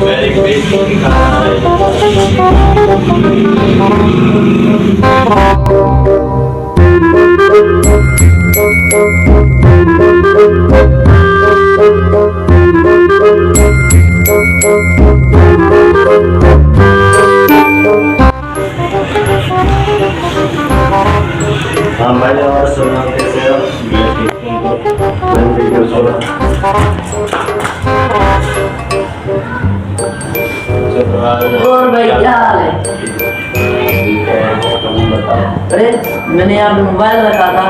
Very tasty खाना है। हाँ भाई, और सुना कैसे हो? मैं ठीक हूँ। मैं वीडियो सुना। और भाई क्या हाल है? ठीक है, तुम बताओ। अरे मैंने यहाँ पे मोबाइल रखा था।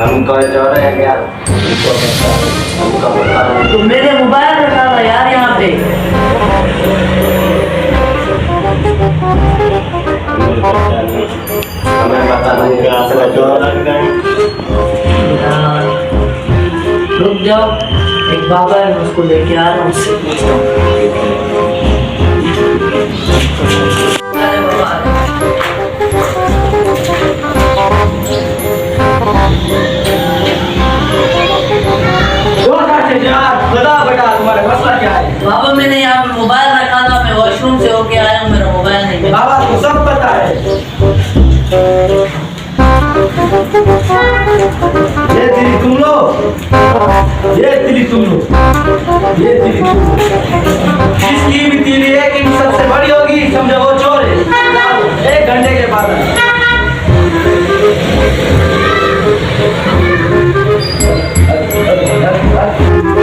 हम कॉलेज जा रहे हैं क्या? हमको पता नहीं। तो मैंने मोबाइल रखा था यार यहाँ पे। हमें पता नहीं क्या रुक जाओ, एक बाबा है, मैं उसको लेके आ रहा हूँ, उससे पूछता हूँ। अरे बाबा, बता बेटा तुम्हारा मसला क्या है? बाबा मैंने यहाँ पे मोबाइल रखा था, मैं वॉशरूम से होके आया हूँ, मेरा मोबाइल नहीं मिला। बाबा को सब पता है। ये दिली तुम लो, ये दिली तुम लो, ये दिली तुम लो। इसकी भी दिली है कि सबसे बड़ी होगी, समझो वो चोर है। लाओ, 1 घंटे के बाद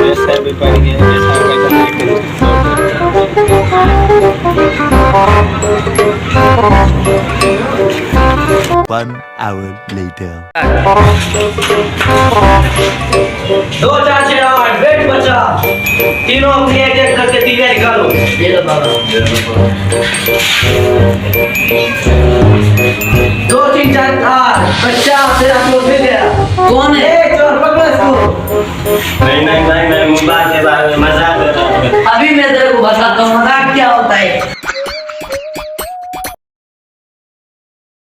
जैसे भी पड़ गए, जैसा One hour later. 2 4 6 8 वेट बचा। तीनों अपनी एक करके तीन निकालो। ये लो बाबा। 2 3 4 8 बच्चा तेरा चोर मिल गया। कौन है? ए चोर पकड़ इसको। नहीं नहीं नहीं, मैं मोबाइल के बारे में मजाक कर रहा हूँ। अभी मैं तेरे को बताता हूँ मजाक क्या होता है।